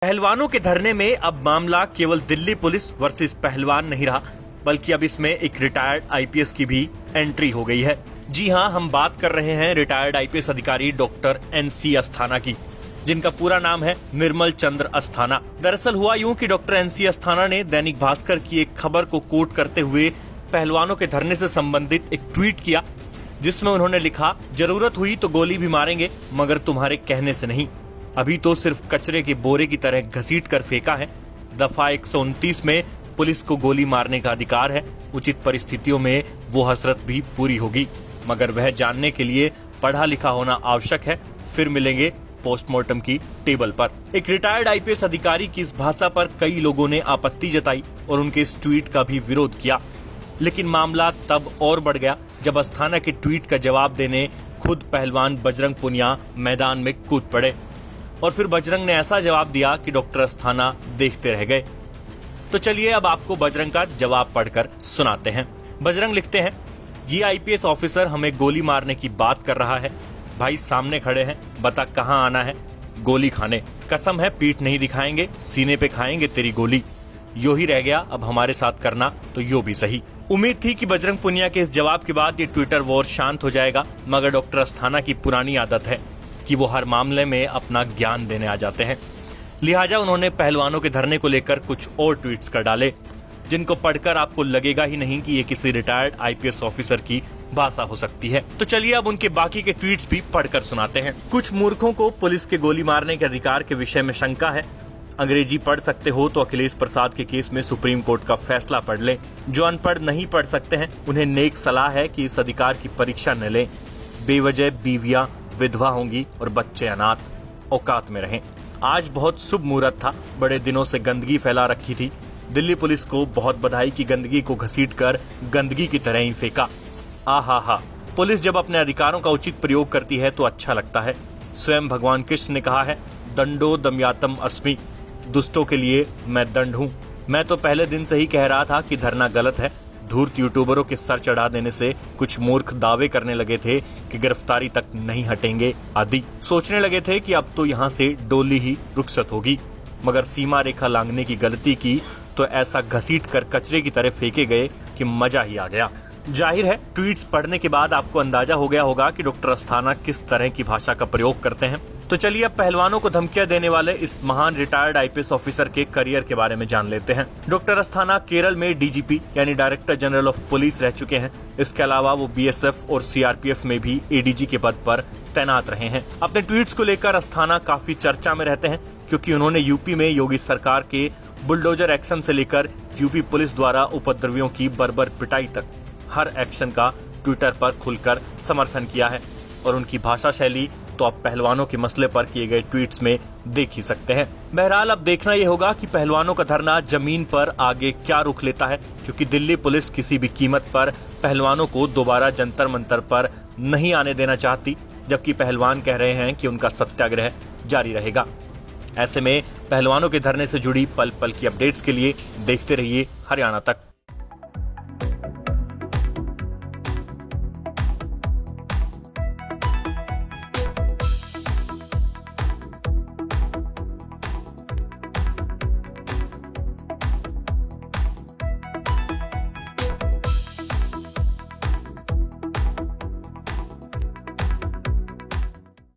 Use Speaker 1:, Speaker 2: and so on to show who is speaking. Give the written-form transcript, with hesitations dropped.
Speaker 1: पहलवानों के धरने में अब मामला केवल दिल्ली पुलिस वर्सेस पहलवान नहीं रहा, बल्कि अब इसमें एक रिटायर्ड आईपीएस की भी एंट्री हो गई है। जी हां, हम बात कर रहे हैं रिटायर्ड आईपीएस अधिकारी डॉक्टर एनसी अस्थाना की, जिनका पूरा नाम है निर्मल चंद्र अस्थाना। दरअसल हुआ यूं कि डॉक्टर एनसी अस्थाना ने दैनिक भास्कर की एक खबर को कोट करते हुए पहलवानों के धरने से संबंधित एक ट्वीट किया, जिसमें उन्होंने लिखा, जरूरत हुई तो गोली भी मारेंगे, मगर तुम्हारे कहने से नहीं। अभी तो सिर्फ कचरे के बोरे की तरह घसीट कर फेंका है। दफा 129 में पुलिस को गोली मारने का अधिकार है। उचित परिस्थितियों में वो हसरत भी पूरी होगी, मगर वह जानने के लिए पढ़ा लिखा होना आवश्यक है। फिर मिलेंगे पोस्टमार्टम की टेबल पर। एक रिटायर्ड आईपीएस अधिकारी की इस भाषा पर कई लोगों ने आपत्ति जताई और उनके इस ट्वीट का भी विरोध किया। लेकिन मामला तब और बढ़ गया जब अस्थाना के ट्वीट का जवाब देने खुद पहलवान बजरंग पुनिया मैदान में कूद पड़े और फिर बजरंग ने ऐसा जवाब दिया कि डॉक्टर अस्थाना देखते रह गए। तो चलिए अब आपको बजरंग का जवाब पढ़कर सुनाते हैं। बजरंग लिखते हैं, ये आईपीएस ऑफिसर हमें गोली मारने की बात कर रहा है। भाई सामने खड़े हैं, बता कहां आना है गोली खाने। कसम है पीठ नहीं दिखाएंगे, सीने पे खाएंगे तेरी गोली। यो ही रह गया अब हमारे साथ करना तो यो भी सही। उम्मीद थी कि बजरंग पुनिया के इस जवाब के बाद ये ट्विटर वॉर शांत हो जाएगा, मगर डॉक्टर अस्थाना की पुरानी आदत है कि वो हर मामले में अपना ज्ञान देने आ जाते हैं। लिहाजा उन्होंने पहलवानों के धरने को लेकर कुछ और ट्वीट्स कर डाले, जिनको पढ़कर आपको लगेगा ही नहीं कि ये किसी रिटायर्ड आईपीएस ऑफिसर की भाषा हो सकती है। तो चलिए अब उनके बाकी के ट्वीट्स भी पढ़कर सुनाते हैं। कुछ मूर्खों को पुलिस के गोली मारने के अधिकार के विषय में शंका है। अंग्रेजी पढ़ सकते हो तो अखिलेश प्रसाद के केस में सुप्रीम कोर्ट का फैसला पढ़ लें। जो अनपढ़ नहीं पढ़ सकते हैं उन्हें नेक सलाह है कि इस अधिकार की परीक्षा न लें। बेवजह बीवियां विधवा होंगी और बच्चे अनाथ। औकात में रहें। आज बहुत शुभ मुहूर्त था, बड़े दिनों से गंदगी फैला रखी थी। दिल्ली पुलिस को बहुत बधाई की गंदगी को घसीटकर गंदगी की तरह ही फेंका। आहा, पुलिस जब अपने अधिकारों का उचित प्रयोग करती है तो अच्छा लगता है। स्वयं भगवान कृष्ण ने कहा है, दंडो दमयातम अस्मि, दुष्टों के लिए मैं दंड हूँ। मैं तो पहले दिन से ही कह रहा था कि धरना गलत है। धूर्त यूट्यूबरों के सर चढ़ा देने से कुछ मूर्ख दावे करने लगे थे कि गिरफ्तारी तक नहीं हटेंगे आदि। सोचने लगे थे कि अब तो यहाँ से डोली ही रुखसत होगी, मगर सीमा रेखा लांघने की गलती की तो ऐसा घसीट कर कचरे की तरह फेंके गए कि मजा ही आ गया। जाहिर है ट्वीट्स पढ़ने के बाद आपको अंदाजा हो गया होगा कि डॉक्टर अस्थाना किस तरह की भाषा का प्रयोग करते हैं। तो चलिए अब पहलवानों को धमकियां देने वाले इस महान रिटायर्ड आईपीएस ऑफिसर के करियर के बारे में जान लेते हैं। डॉक्टर अस्थाना केरल में डीजीपी यानी डायरेक्टर जनरल ऑफ पुलिस रह चुके हैं। इसके अलावा वो बीएसएफ और सीआरपीएफ में भी एडीजी के पद पर तैनात रहे हैं। अपने ट्वीट्स को लेकर अस्थाना काफी चर्चा में रहते हैं, क्योंकि उन्होंने यूपी में योगी सरकार के बुलडोजर एक्शन से लेकर यूपी पुलिस द्वारा उपद्रवियों की बर्बर पिटाई तक हर एक्शन का ट्विटर पर खुलकर समर्थन किया है। और उनकी भाषा शैली तो आप पहलवानों के मसले पर किए गए ट्वीट्स में देख ही सकते हैं। बहरहाल अब देखना यह होगा कि पहलवानों का धरना जमीन पर आगे क्या रुख लेता है, क्योंकि दिल्ली पुलिस किसी भी कीमत पर पहलवानों को दोबारा जंतर मंतर पर नहीं आने देना चाहती, जबकि पहलवान कह रहे हैं कि उनका सत्याग्रह जारी रहेगा। ऐसे में पहलवानों के धरने से जुड़ी पल पल की अपडेट्स के लिए देखते रहिए हरियाणा तक।